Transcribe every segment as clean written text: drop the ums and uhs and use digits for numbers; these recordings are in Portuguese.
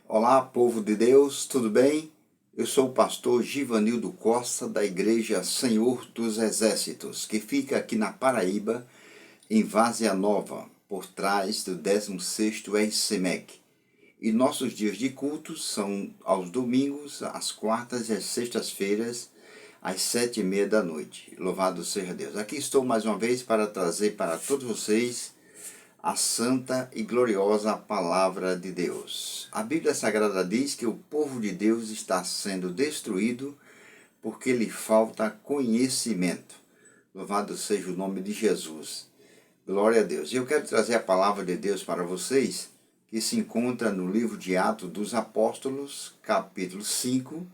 Olá, povo de Deus, tudo bem? Eu sou o pastor Givanildo Costa, da Igreja Senhor dos Exércitos, que fica aqui na Paraíba, em Várzea Nova, por trás do 16º RCMEC. E nossos dias de culto são aos domingos, às quartas e às sextas-feiras, às 7h30 da noite. Louvado seja Deus. Aqui estou mais uma vez para trazer para todos vocês a santa e gloriosa palavra de Deus. A Bíblia Sagrada diz que o povo de Deus está sendo destruído porque lhe falta conhecimento. Louvado seja o nome de Jesus. Glória a Deus. E eu quero trazer a palavra de Deus para vocês, que se encontra no livro de Atos dos Apóstolos, capítulo 5,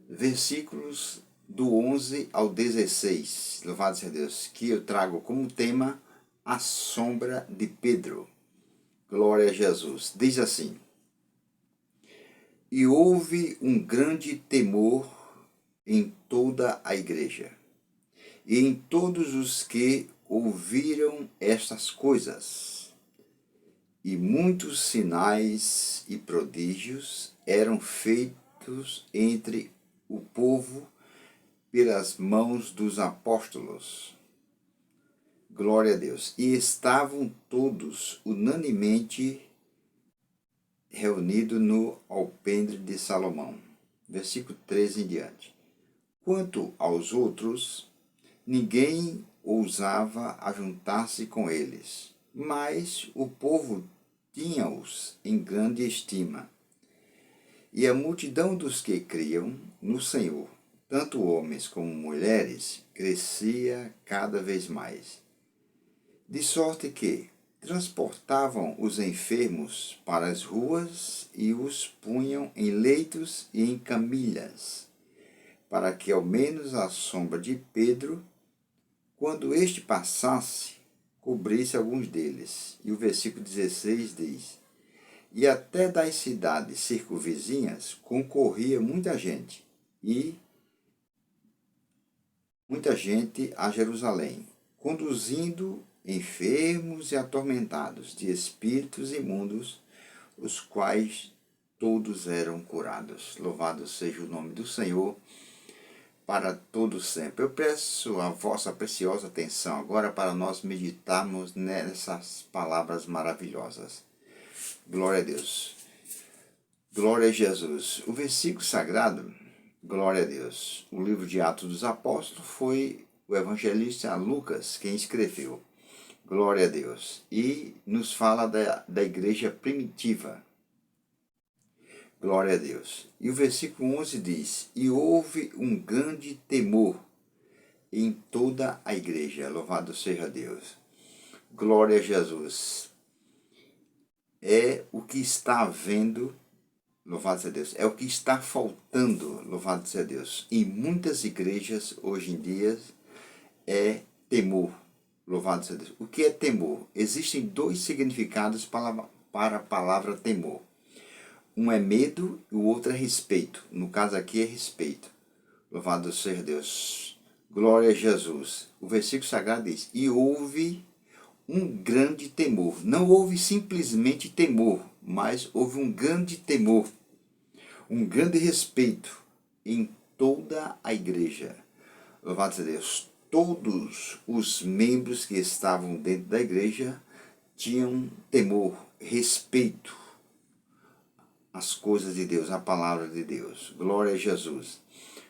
versículos do 11 ao 16. Louvado seja Deus. Que eu trago como tema a sombra de Pedro. Glória a Jesus. Diz assim: E houve um grande temor em toda a igreja, e em todos os que ouviram estas coisas. E muitos sinais e prodígios eram feitos entre o povo pelas mãos dos apóstolos. Glória a Deus. E estavam todos unanimemente reunidos no alpendre de Salomão. Versículo 13 em diante. Quanto aos outros, ninguém ousava ajuntar-se com eles, mas o povo tinha-os em grande estima. E a multidão dos que criam no Senhor, tanto homens como mulheres, crescia cada vez mais. De sorte que transportavam os enfermos para as ruas e os punham em leitos e em camilhas, para que ao menos a sombra de Pedro, quando este passasse, cobrisse alguns deles. E o versículo 16 diz: E até das cidades circunvizinhas concorria muita gente a Jerusalém, conduzindo enfermos e atormentados de espíritos imundos, os quais todos eram curados. Louvado seja o nome do Senhor para todo sempre. Eu peço a vossa preciosa atenção agora para nós meditarmos nessas palavras maravilhosas. Glória a Deus. Glória a Jesus. O versículo sagrado, glória a Deus, o livro de Atos dos Apóstolos, foi o evangelista Lucas quem escreveu. Glória a Deus. E nos fala da igreja primitiva. Glória a Deus. E o versículo 11 diz: E houve um grande temor em toda a igreja. Louvado seja Deus. Glória a Jesus. É o que está havendo, louvado seja Deus, é o que está faltando, louvado seja Deus, em muitas igrejas hoje em dia, é temor. Louvado seja Deus. O que é temor? Existem dois significados para a palavra temor. Um é medo e o outro é respeito. No caso aqui é respeito. Louvado seja Deus. Glória a Jesus. O versículo sagrado diz: E houve um grande temor. Não houve simplesmente temor, mas houve um grande temor. Um grande respeito em toda a igreja. Louvado seja Deus. Todos os membros que estavam dentro da igreja tinham temor, respeito às coisas de Deus, à palavra de Deus. Glória a Jesus.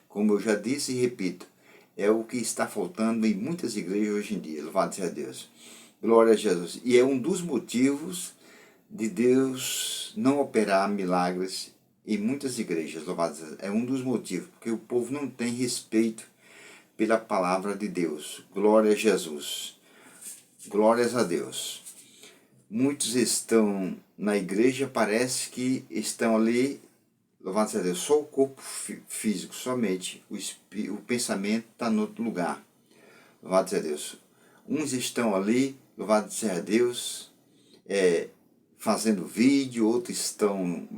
Como eu já disse e repito, é o que está faltando em muitas igrejas hoje em dia. Louvado seja Deus. Glória a Jesus. E é um dos motivos de Deus não operar milagres em muitas igrejas. Louvado seja Deus. É um dos motivos, porque o povo não tem respeito pela palavra de Deus. Glória a Jesus. Glórias a Deus. Muitos estão na igreja, parece que estão ali, louvado seja Deus, só o corpo físico, somente. O pensamento está em outro lugar. Louvado seja Deus. Uns estão ali, louvado seja Deus, fazendo vídeo, outros estão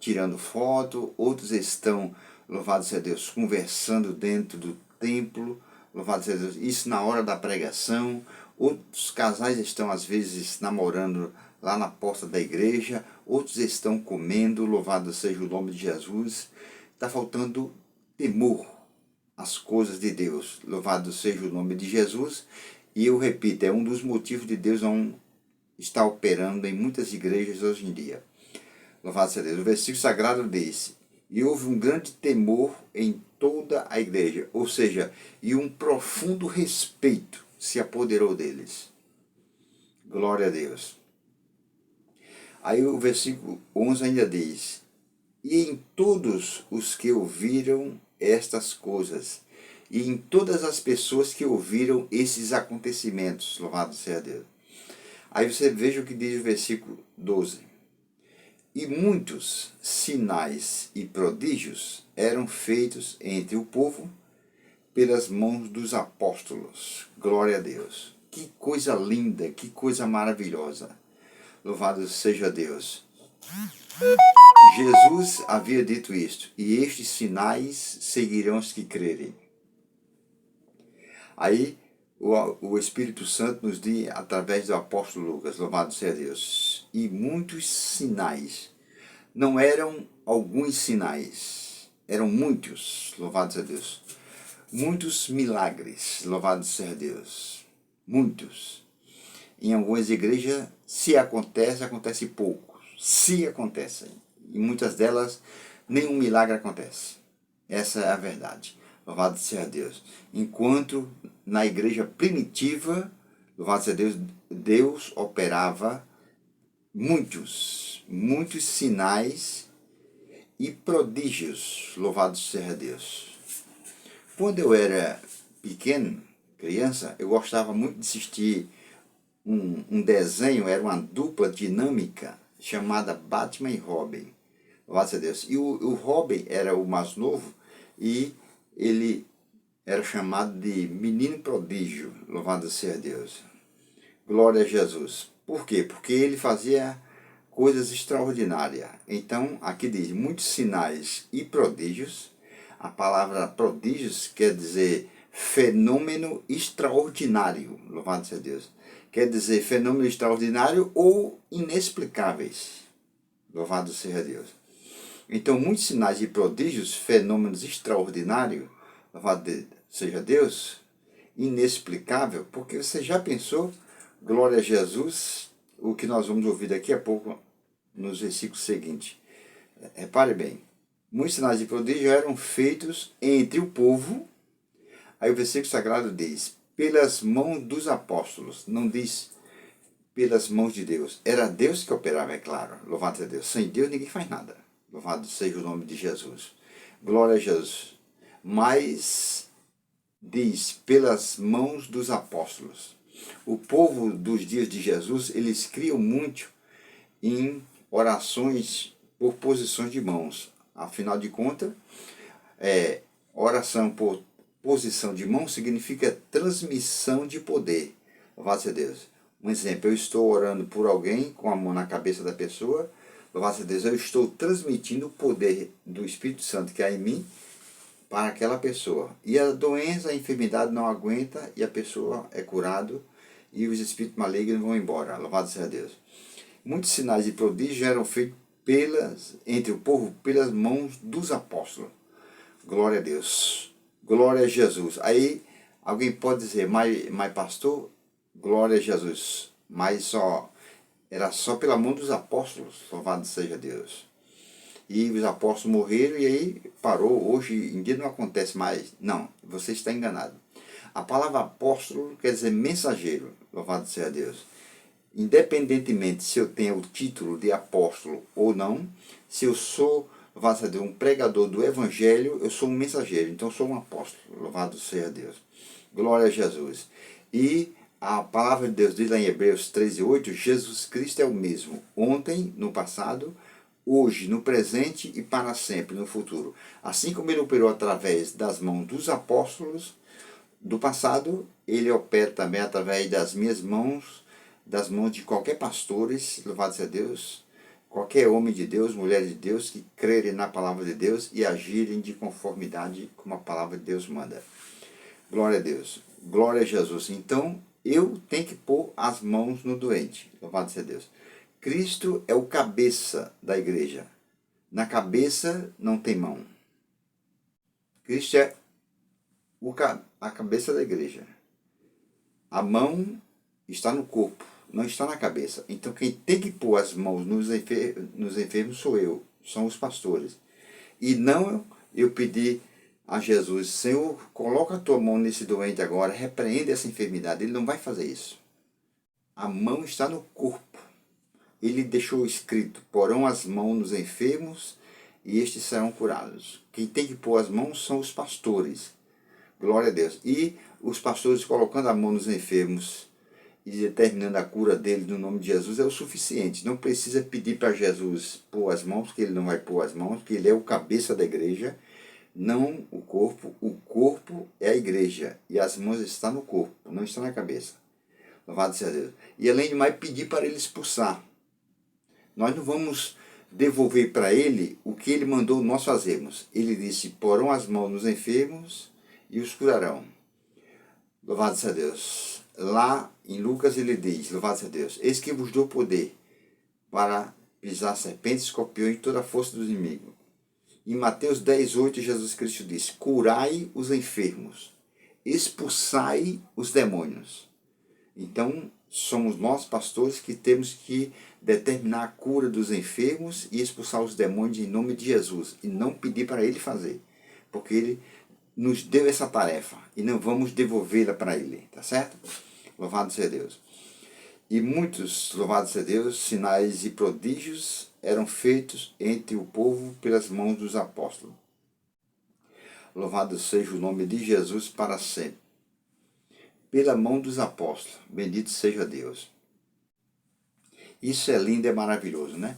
tirando foto, outros estão, louvado seja Deus, conversando dentro do templo, louvado seja Deus, isso na hora da pregação. Outros casais estão às vezes namorando lá na porta da igreja, outros estão comendo, louvado seja o nome de Jesus. Está faltando temor às coisas de Deus, louvado seja o nome de Jesus. E eu repito, é um dos motivos de Deus não estar operando em muitas igrejas hoje em dia. Louvado seja Deus. O versículo sagrado diz: e houve um grande temor em toda a igreja, ou seja, e um profundo respeito se apoderou deles. Glória a Deus. Aí o versículo 11 ainda diz: e em todos os que ouviram estas coisas, e em todas as pessoas que ouviram esses acontecimentos, louvado seja Deus. Aí você veja o que diz o versículo 12. E muitos sinais e prodígios eram feitos entre o povo pelas mãos dos apóstolos. Glória a Deus. Que coisa linda, que coisa maravilhosa. Louvado seja Deus. Jesus havia dito isto: e estes sinais seguirão os que crerem. Aí o Espírito Santo nos diz, através do apóstolo Lucas, louvado seja Deus, e muitos sinais. Não eram alguns sinais, eram muitos, louvado seja Deus. Muitos milagres, louvado seja Deus. Muitos. Em algumas igrejas, se acontece, acontece pouco. Se acontecem. E muitas delas, nenhum milagre acontece. Essa é a verdade. Louvado seja Deus. Enquanto na igreja primitiva, louvado seja Deus, Deus operava muitos sinais e prodígios. Louvado seja Deus. Quando eu era pequeno, criança, eu gostava muito de assistir um desenho, era uma dupla dinâmica chamada Batman e Robin. Louvado seja Deus. E o Robin era o mais novo e ele era chamado de menino prodígio. Louvado seja Deus. Glória a Jesus. Por quê? Porque ele fazia coisas extraordinárias. Então, aqui diz, muitos sinais e prodígios. A palavra prodígios quer dizer fenômeno extraordinário. Louvado seja Deus. Quer dizer fenômeno extraordinário ou inexplicáveis. Louvado seja Deus. Então, muitos sinais e prodígios, fenômenos extraordinários, louvado seja Deus, inexplicável, porque você já pensou, glória a Jesus, o que nós vamos ouvir daqui a pouco nos versículos seguintes. Repare bem, muitos sinais e prodígios eram feitos entre o povo. Aí o versículo sagrado diz, pelas mãos dos apóstolos, não diz pelas mãos de Deus. Era Deus que operava, é claro, louvado seja Deus. Sem Deus ninguém faz nada. Louvado seja o nome de Jesus. Glória a Jesus. Mas diz, pelas mãos dos apóstolos. O povo dos dias de Jesus, eles criam muito em orações por posições de mãos. Afinal de contas, oração por posição de mão significa transmissão de poder. Louvado seja Deus. Um exemplo, eu estou orando por alguém com a mão na cabeça da pessoa. Louvado seja Deus, eu estou transmitindo o poder do Espírito Santo que há em mim para aquela pessoa. E a doença, a enfermidade não aguenta e a pessoa é curada e os espíritos malignos vão embora. Louvado seja Deus. Muitos sinais e prodígios eram feitos entre o povo pelas mãos dos apóstolos. Glória a Deus. Glória a Jesus. Aí alguém pode dizer, mas pastor, glória a Jesus. Mas era só pela mão dos apóstolos, louvado seja Deus. E os apóstolos morreram e aí parou. Hoje em dia não acontece mais. Não, você está enganado. A palavra apóstolo quer dizer mensageiro, louvado seja Deus. Independentemente se eu tenho o título de apóstolo ou não, se eu sou, louvado seja Deus, um pregador do evangelho, eu sou um mensageiro, então eu sou um apóstolo, louvado seja Deus. Glória a Jesus. E a palavra de Deus diz lá em Hebreus 13:8, Jesus Cristo é o mesmo, ontem, no passado, hoje, no presente e para sempre, no futuro. Assim como ele operou através das mãos dos apóstolos do passado, ele opera também através das minhas mãos, das mãos de qualquer pastores, louvado seja Deus, qualquer homem de Deus, mulher de Deus, que crerem na palavra de Deus e agirem de conformidade com a palavra de Deus manda. Glória a Deus. Glória a Jesus. Então, eu tenho que pôr as mãos no doente. Louvado seja Deus. Cristo é o cabeça da igreja. Na cabeça não tem mão. Cristo é a cabeça da igreja. A mão está no corpo, não está na cabeça. Então quem tem que pôr as mãos nos enfermos sou eu, são os pastores. E não eu pedir a Jesus, Senhor, coloca a tua mão nesse doente agora, repreende essa enfermidade. Ele não vai fazer isso. A mão está no corpo. Ele deixou escrito, porão as mãos nos enfermos e estes serão curados. Quem tem que pôr as mãos são os pastores. Glória a Deus. E os pastores colocando a mão nos enfermos e determinando a cura dele no nome de Jesus é o suficiente. Não precisa pedir para Jesus pôr as mãos, porque ele não vai pôr as mãos, porque ele é o cabeça da igreja, não o corpo. O corpo é a igreja e as mãos estão no corpo, não estão na cabeça. Louvado seja Deus. E além de mais, pedir para ele expulsar. Nós não vamos devolver para ele o que ele mandou nós fazermos. Ele disse, porão as mãos nos enfermos e os curarão. Louvado seja Deus. Lá em Lucas ele diz, louvado seja Deus, eis que vos dou poder para pisar serpentes, escorpiões e toda a força dos inimigos. Em Mateus 10:8 Jesus Cristo disse, curai os enfermos, expulsai os demônios. Então, somos nós, pastores, que temos que determinar a cura dos enfermos e expulsar os demônios em nome de Jesus. E não pedir para ele fazer, porque ele nos deu essa tarefa e não vamos devolvê-la para ele, tá certo? Louvado seja Deus. E muitos, louvado seja Deus, sinais e prodígios eram feitos entre o povo pelas mãos dos apóstolos. Louvado seja o nome de Jesus para sempre. Pela mão dos apóstolos, bendito seja Deus. Isso é lindo, é maravilhoso, né?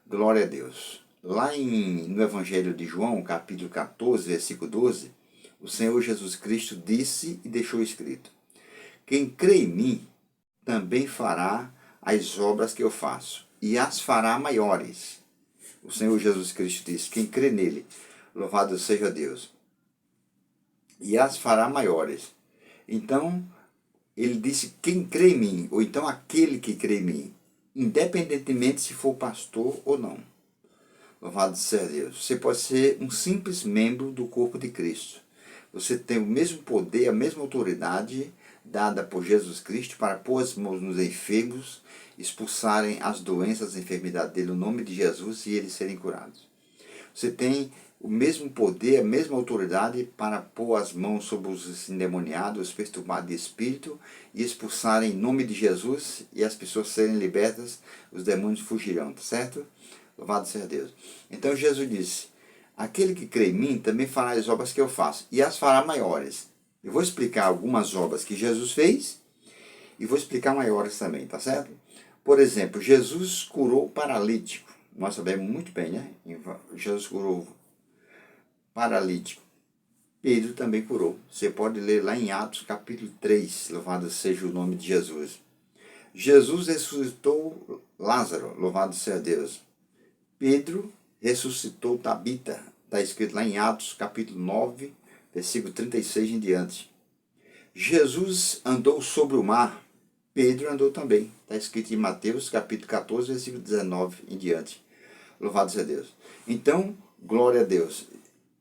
Glória a Deus. Lá no Evangelho de João, capítulo 14, versículo 12, o Senhor Jesus Cristo disse e deixou escrito, quem crê em mim, também fará as obras que eu faço, e as fará maiores. O Senhor Jesus Cristo disse, quem crê nele, louvado seja Deus, e as fará maiores. Então, ele disse, quem crê em mim, ou então aquele que crê em mim, independentemente se for pastor ou não. Louvado seja Deus. Você pode ser um simples membro do corpo de Cristo. Você tem o mesmo poder, a mesma autoridade dada por Jesus Cristo para pôr as mãos nos enfermos, expulsarem as doenças, as enfermidades dele no nome de Jesus e eles serem curados. Você tem o mesmo poder, a mesma autoridade para pôr as mãos sobre os endemoniados, os perturbados de espírito e expulsarem em nome de Jesus e as pessoas serem libertas, os demônios fugirão, tá certo? Louvado seja Deus. Então Jesus disse, aquele que crê em mim também fará as obras que eu faço e as fará maiores. Eu vou explicar algumas obras que Jesus fez e vou explicar maiores também, tá certo? Por exemplo, Jesus curou o paralítico. Nós sabemos muito bem, né? Jesus curou paralítico. Pedro também curou. Você pode ler lá em Atos capítulo 3, louvado seja o nome de Jesus. Jesus ressuscitou Lázaro, louvado seja Deus. Pedro ressuscitou Tabita, está escrito lá em Atos capítulo 9, versículo 36 em diante. Jesus andou sobre o mar, Pedro andou também, está escrito em Mateus capítulo 14, versículo 19 em diante. Louvado seja Deus. Então, glória a Deus.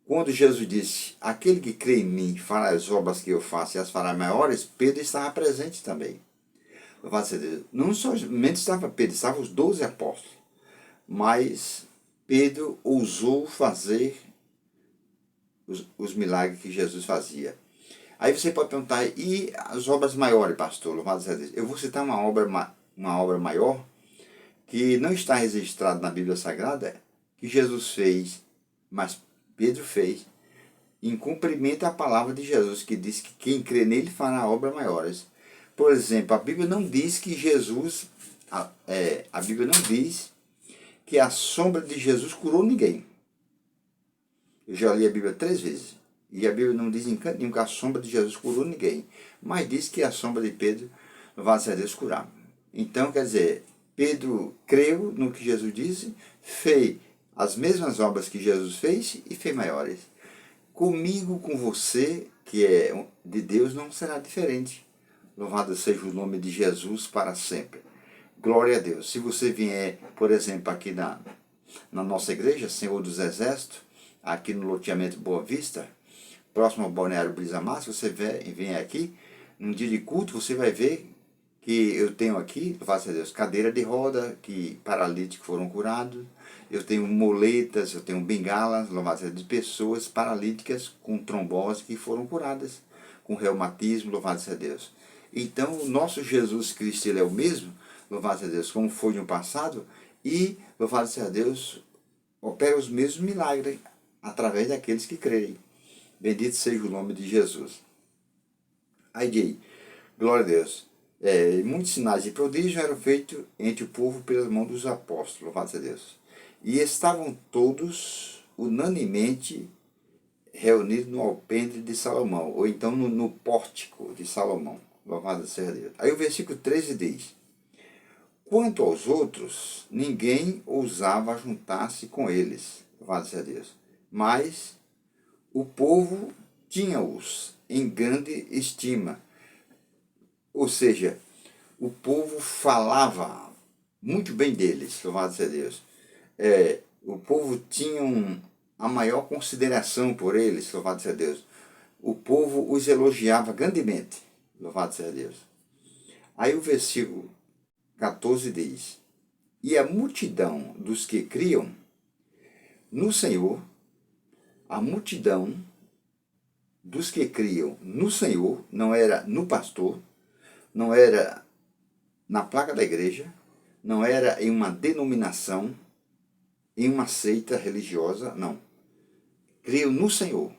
Quando Jesus disse, aquele que crê em mim fará as obras que eu faço e as fará maiores, Pedro estava presente também. Louvado seja Deus. Não somente estava Pedro, estavam os 12 apóstolos. Mas Pedro ousou fazer os milagres que Jesus fazia. Aí você pode perguntar, e as obras maiores, pastor? Louvado seja Deus. Eu vou citar uma obra maior que não está registrada na Bíblia Sagrada, que Jesus fez, mas Pedro fez, em cumprimento à palavra de Jesus, que diz que quem crê nele fará obras maiores. Por exemplo, a Bíblia não diz que Jesus, a Bíblia não diz que a sombra de Jesus curou ninguém. Eu já li a Bíblia 3 vezes, e a Bíblia não diz em canto nenhum que a sombra de Jesus curou ninguém, mas diz que a sombra de Pedro vai ser Deus curar. Então, quer dizer, Pedro creu no que Jesus disse, fez as mesmas obras que Jesus fez e fez maiores. Comigo, com você, que é de Deus, não será diferente. Louvado seja o nome de Jesus para sempre. Glória a Deus. Se você vier, por exemplo, aqui na nossa igreja, Senhor dos Exércitos, aqui no loteamento Boa Vista, próximo ao Balneário Brisa Massa, você vem aqui, num dia de culto, você vai ver que eu tenho aqui, louvado seja Deus, cadeira de roda, que paralíticos foram curados, eu tenho muletas, eu tenho bengalas, louvado seja Deus, de pessoas paralíticas com trombose que foram curadas, com reumatismo, louvado seja Deus. Então, o nosso Jesus Cristo, ele é o mesmo, louvado seja Deus, como foi no passado, e, louvado seja Deus, opera os mesmos milagres através daqueles que creem. Bendito seja o nome de Jesus. Aí diz, glória a Deus. Muitos sinais e prodígios eram feitos entre o povo pelas mãos dos apóstolos, louvado seja Deus. E estavam todos unanimemente reunidos no alpendre de Salomão, ou então no pórtico de Salomão, louvado seja Deus. Aí o versículo 13 diz, quanto aos outros, ninguém ousava juntar-se com eles, louvado seja Deus. Mas o povo tinha-os em grande estima. Ou seja, o povo falava muito bem deles, louvado seja Deus. O povo tinha a maior consideração por eles, louvado seja Deus. O povo os elogiava grandemente, louvado seja Deus. Aí o versículo 14 diz, e a multidão dos que criam no Senhor, a multidão dos que criam no Senhor, não era no pastor, não era na placa da igreja, não era em uma denominação, em uma seita religiosa, não. Criam no Senhor.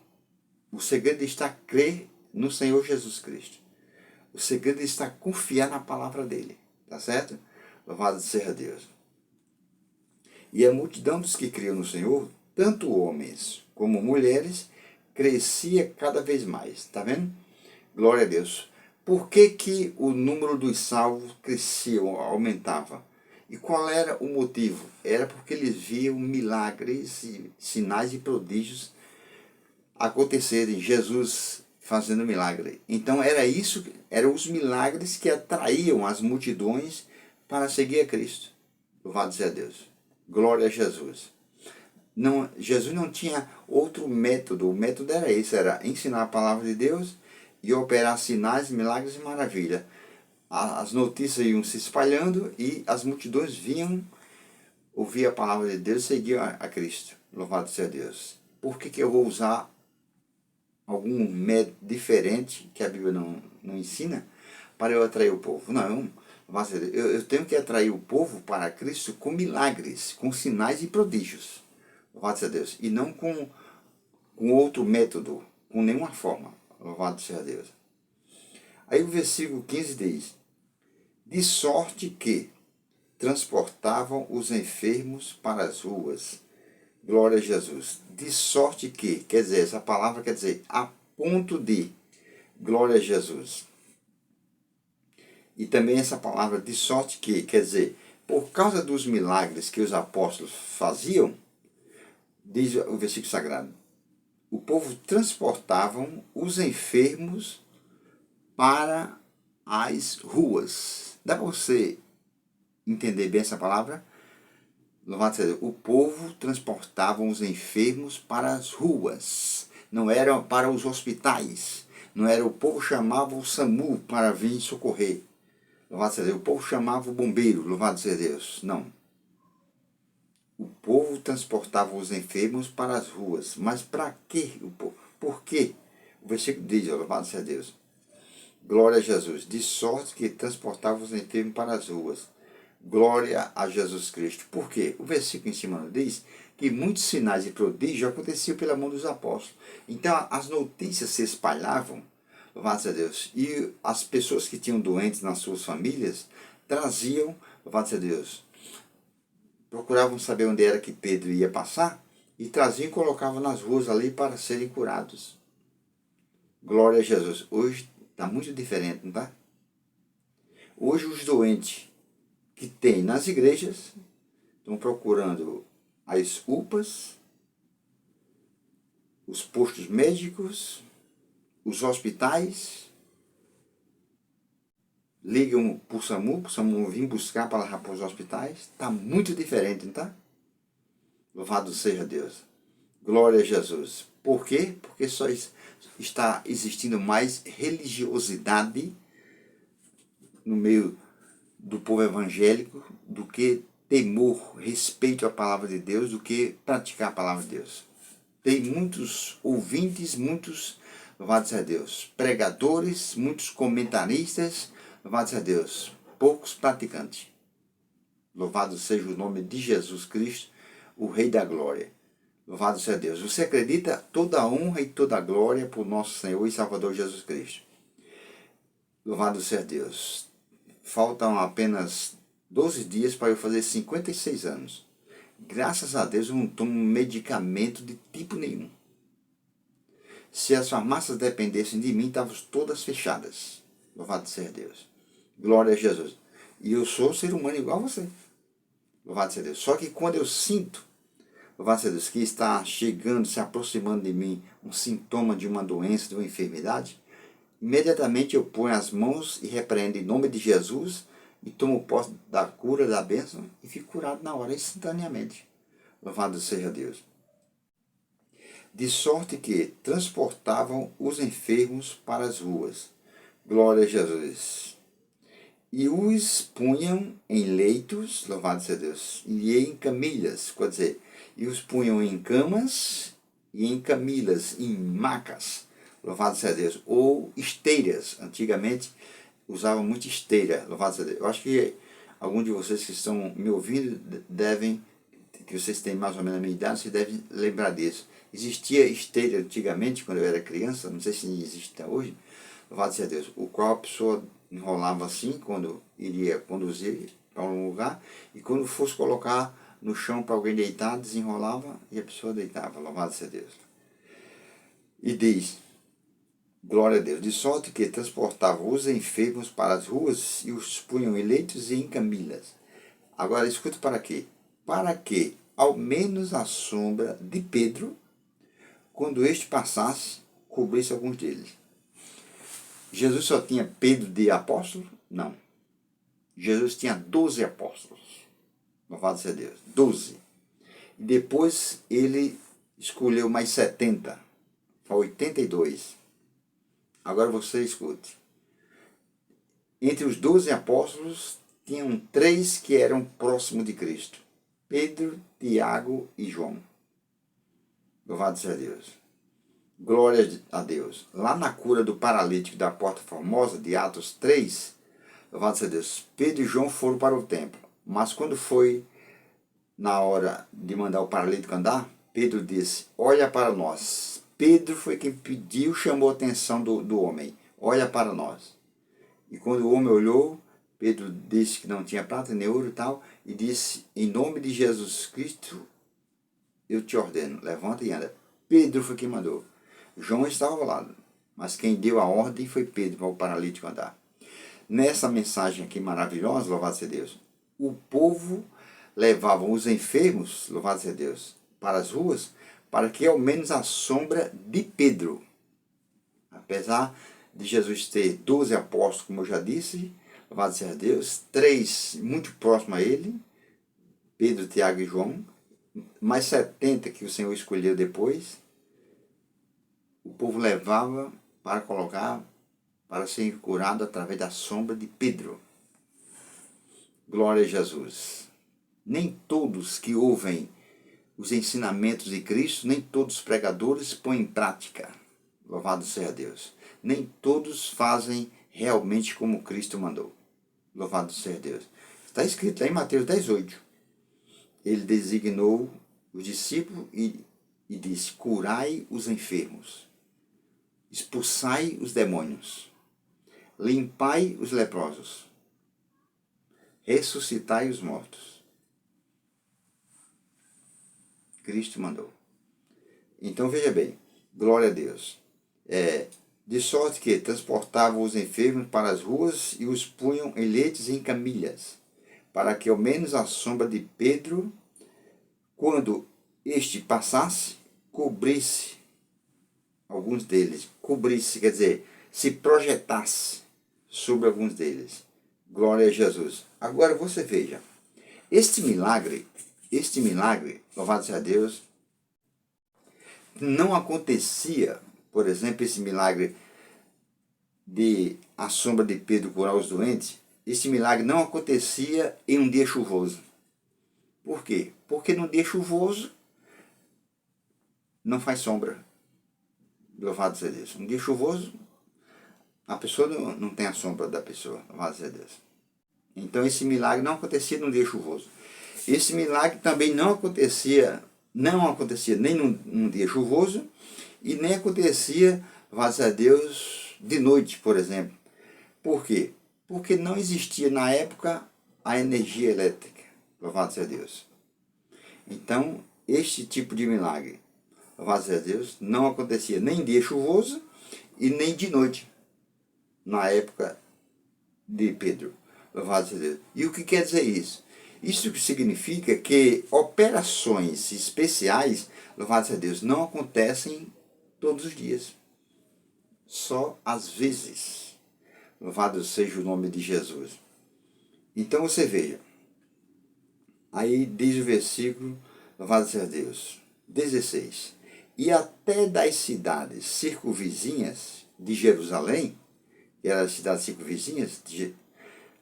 O segredo está crer no Senhor Jesus Cristo. O segredo está confiar na palavra dele. Tá certo? Louvado seja Deus. E a multidão dos que criam no Senhor, tanto homens como mulheres, crescia cada vez mais. Tá vendo? Glória a Deus. Por que o número dos salvos crescia, aumentava? E qual era o motivo? Era porque eles viam milagres, sinais e prodígios acontecerem, Jesus fazendo milagre. Então eram os milagres que atraíam as multidões para seguir a Cristo. Louvado seja Deus. Glória a Jesus. Não, Jesus não tinha outro método. O método era esse, era ensinar a palavra de Deus e operar sinais, milagres e maravilha. As notícias iam se espalhando e as multidões vinham ouvir a palavra de Deus e seguir a Cristo. Louvado seja Deus. Por que eu vou usar algum método diferente que a Bíblia não ensina para eu atrair o povo? Não, eu tenho que atrair o povo para Cristo com milagres, com sinais e prodígios. Louvado seja Deus. E não com outro método, com nenhuma forma. Louvado seja Deus. Aí o versículo 15 diz, de sorte que transportavam os enfermos para as ruas. Glória a Jesus. De sorte que, quer dizer, essa palavra quer dizer a ponto de. Glória a Jesus. E também essa palavra de sorte que, quer dizer, por causa dos milagres que os apóstolos faziam, diz o versículo sagrado, o povo transportavam os enfermos para as ruas. Dá para você entender bem essa palavra? Louvado seja Deus. O povo transportava os enfermos para as ruas. Não era para os hospitais. Não era o povo chamava o SAMU para vir socorrer. Louvado seja Deus. O povo chamava o bombeiro. Louvado seja Deus. Não. O povo transportava os enfermos para as ruas. Mas para quê? Por quê? O versículo diz, louvado seja Deus. Glória a Jesus. De sorte que transportava os enfermos para as ruas. Glória a Jesus Cristo. Por quê? O versículo em cima diz que muitos sinais e prodígios aconteciam pela mão dos apóstolos. Então as notícias se espalhavam, louvado a Deus, e as pessoas que tinham doentes nas suas famílias traziam, louvado a Deus, procuravam saber onde era que Pedro ia passar e traziam e colocavam nas ruas ali para serem curados. Glória a Jesus. Hoje está muito diferente, não está? Hoje os doentes que tem nas igrejas estão procurando as UPAs, os postos médicos, os hospitais, ligam para o SAMU vir buscar para levar para os hospitais. Está muito diferente, não está? Louvado seja Deus. Glória a Jesus. Por quê? Porque só está existindo mais religiosidade no meio do povo evangélico do que temor, respeito à palavra de Deus, do que praticar a palavra de Deus. Tem muitos ouvintes, muitos, louvado seja Deus, pregadores, muitos comentaristas, louvado seja Deus, poucos praticantes. Louvado seja o nome de Jesus Cristo, o Rei da Glória. Louvado seja Deus. Você acredita? Toda a honra e toda a glória por nosso Senhor e Salvador Jesus Cristo. Louvado seja Deus. Faltam apenas 12 dias para eu fazer 56 anos. Graças a Deus eu não tomo medicamento de tipo nenhum. Se as farmácias dependessem de mim, estavam todas fechadas. Louvado seja Deus. Glória a Jesus. E eu sou ser humano igual a você. Louvado seja Deus. Só que quando eu sinto, louvado seja Deus, que está chegando, se aproximando de mim, um sintoma de uma doença, de uma enfermidade, imediatamente eu ponho as mãos e repreendo em nome de Jesus e tomo posse da cura, da bênção e fico curado na hora, instantaneamente. Louvado seja Deus. De sorte que transportavam os enfermos para as ruas. Glória a Jesus. E os punham em leitos, louvado seja Deus, e em camilhas, quer dizer, e os punham em camas e em camilas, em macas, louvado seja Deus, ou esteiras. Antigamente usavam muito esteira, louvado seja Deus. Eu acho que alguns de vocês que estão me ouvindo devem, que vocês têm mais ou menos a minha idade, vocês devem lembrar disso. Existia esteira antigamente, quando eu era criança, não sei se existe até hoje, louvado seja Deus, o qual a pessoa enrolava assim, quando iria conduzir para um lugar, e quando fosse colocar no chão para alguém deitar, desenrolava e a pessoa deitava, louvado seja Deus. E diz, glória a Deus, de sorte que transportavam os enfermos para as ruas e os punham em leitos e em camilas. Agora escuta para quê? Para que, ao menos a sombra de Pedro, quando este passasse, cobrisse alguns deles. Jesus só tinha Pedro de apóstolo? Não. Jesus tinha 12 apóstolos. Louvado seja Deus. 12. E depois ele escolheu mais 70. 82. Agora você escute. Entre os 12 apóstolos, tinham 3 que eram próximos de Cristo. Pedro, Tiago e João. Louvado seja Deus. Glória a Deus. Lá na cura do paralítico da Porta Formosa, de Atos 3, louvado seja Deus, Pedro e João foram para o templo. Mas quando foi na hora de mandar o paralítico andar, Pedro disse, olha para nós. Pedro foi quem pediu, chamou a atenção do homem. Olha para nós. E quando o homem olhou, Pedro disse que não tinha prata nem ouro e tal, e disse, em nome de Jesus Cristo, eu te ordeno, levanta e anda. Pedro foi quem mandou. João estava ao lado, mas quem deu a ordem foi Pedro para o paralítico andar. Nessa mensagem aqui maravilhosa, louvado seja Deus, o povo levava os enfermos, louvado seja Deus, para as ruas, para que ao menos a sombra de Pedro, apesar de Jesus ter 12 apóstolos, como eu já disse, louvado seja Deus, 3 muito próximos a ele, Pedro, Tiago e João, mais 70 que o Senhor escolheu depois, o povo levava para colocar, para ser curado através da sombra de Pedro. Glória a Jesus. Nem todos que ouvem os ensinamentos de Cristo, nem todos os pregadores põem em prática. Louvado seja Deus. Nem todos fazem realmente como Cristo mandou. Louvado seja Deus. Está escrito lá em Mateus 18. Ele designou os discípulos e disse, curai os enfermos. Expulsai os demônios, limpai os leprosos, ressuscitai os mortos. Cristo mandou. Então veja bem, glória a Deus. De sorte que transportavam os enfermos para as ruas e os punham em leitos e em camilhas, para que ao menos a sombra de Pedro, quando este passasse, cobrisse alguns deles, cobrisse, quer dizer, se projetasse sobre alguns deles. Glória a Jesus. Agora você veja, este milagre, louvado seja Deus, não acontecia, por exemplo, esse milagre de a sombra de Pedro curar os doentes, esse milagre não acontecia em um dia chuvoso. Por quê? Porque no dia chuvoso não faz sombra. Louvado seja Deus. Um dia chuvoso, a pessoa não tem a sombra da pessoa. Louvado seja Deus. Então esse milagre não acontecia num dia chuvoso. Esse milagre também não acontecia nem num dia chuvoso e nem acontecia, louvado seja Deus, de noite, por exemplo. Por quê? Porque não existia na época a energia elétrica. Louvado seja Deus. Então, este tipo de milagre, louvado seja Deus, não acontecia nem em dia chuvoso e nem de noite, na época de Pedro. Louvado seja Deus. E o que quer dizer isso? Isso significa que operações especiais, louvado seja Deus, não acontecem todos os dias. Só às vezes. Louvado seja o nome de Jesus. Então você veja. Aí diz o versículo, louvado seja Deus, 16. E até das cidades circunvizinhas de Jerusalém, que eram as cidades circunvizinhas,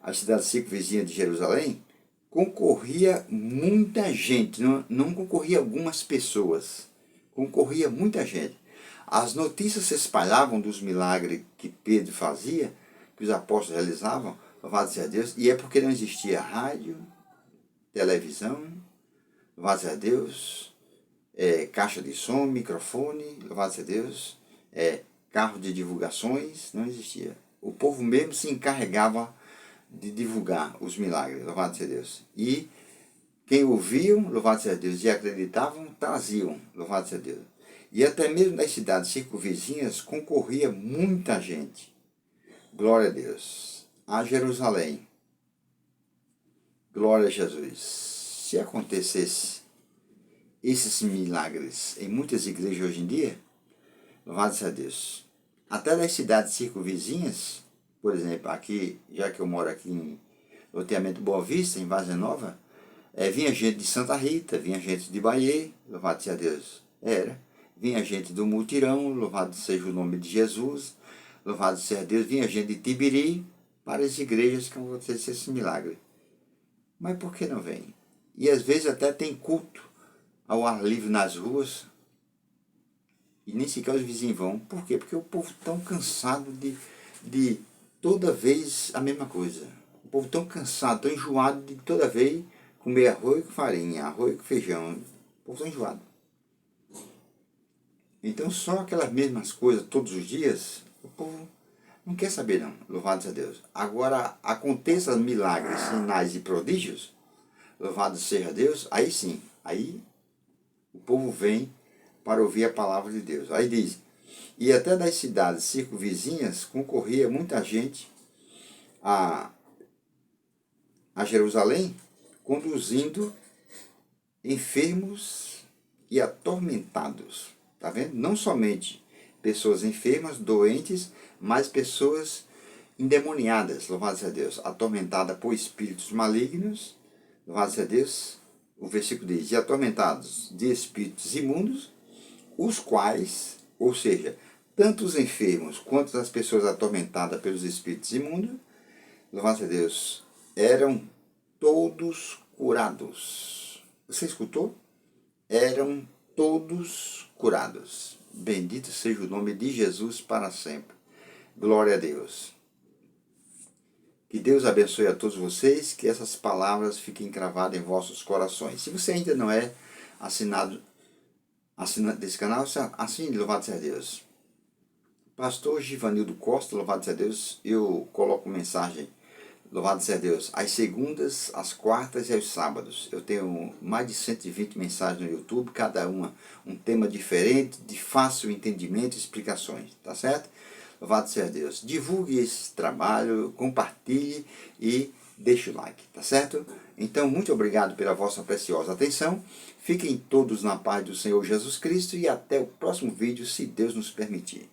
as cidades circunvizinhas de Jerusalém, concorria muita gente, não concorria algumas pessoas, concorria muita gente. As notícias se espalhavam dos milagres que Pedro fazia, que os apóstolos realizavam, louvado seja Deus, e é porque não existia rádio, televisão, louvado seja Deus, caixa de som, microfone, louvado seja Deus, carro de divulgações, não existia. O povo mesmo se encarregava de divulgar os milagres, louvado seja Deus. E quem ouviam, louvado seja Deus, e acreditavam, traziam, louvado seja Deus. E até mesmo nas cidades circunvizinhas concorria muita gente. Glória a Deus. A Jerusalém. Glória a Jesus. Se acontecesse esses milagres em muitas igrejas hoje em dia, louvado seja Deus, até das cidades circunvizinhas, por exemplo, aqui, já que eu moro aqui em loteamento Boa Vista, em Vargem Nova, vinha gente de Santa Rita, vinha gente de Bahia, louvado seja Deus, vinha gente do Mutirão, louvado seja o nome de Jesus, louvado seja Deus, vinha gente de Tibiri, para as igrejas que acontecesse esse milagre. Mas por que não vem? E às vezes até tem culto ao ar livre nas ruas e nem sequer os vizinhos vão. Por quê? Porque o povo tão cansado de toda vez a mesma coisa. O povo tão cansado, tão enjoado de toda vez comer arroz com farinha, arroz com feijão. O povo tão enjoado. Então só aquelas mesmas coisas todos os dias, o povo não quer saber não, louvado seja Deus. Agora aconteçam milagres, sinais e prodígios, louvado seja Deus, aí sim, aí o povo vem para ouvir a palavra de Deus. Aí diz, e até das cidades circunvizinhas concorria muita gente a Jerusalém, conduzindo enfermos e atormentados. Está vendo? Não somente pessoas enfermas, doentes, mas pessoas endemoniadas, louvado seja Deus, atormentadas por espíritos malignos, louvado seja Deus. O versículo diz, e atormentados de espíritos imundos, os quais, ou seja, tanto os enfermos quanto as pessoas atormentadas pelos espíritos imundos, louvado seja Deus, eram todos curados. Você escutou? Eram todos curados. Bendito seja o nome de Jesus para sempre. Glória a Deus. Que Deus abençoe a todos vocês, que essas palavras fiquem cravadas em vossos corações. Se você ainda não é assinante desse canal, assine, louvado seja Deus. Pastor Givanildo Costa, louvado seja Deus, eu coloco mensagem, louvado seja Deus, às segundas, às quartas e aos sábados. Eu tenho mais de 120 mensagens no YouTube, cada uma um tema diferente, de fácil entendimento e explicações, tá certo? Louvado seja Deus. Divulgue esse trabalho, compartilhe e deixe o like, tá certo? Então, muito obrigado pela vossa preciosa atenção. Fiquem todos na paz do Senhor Jesus Cristo e até o próximo vídeo, se Deus nos permitir.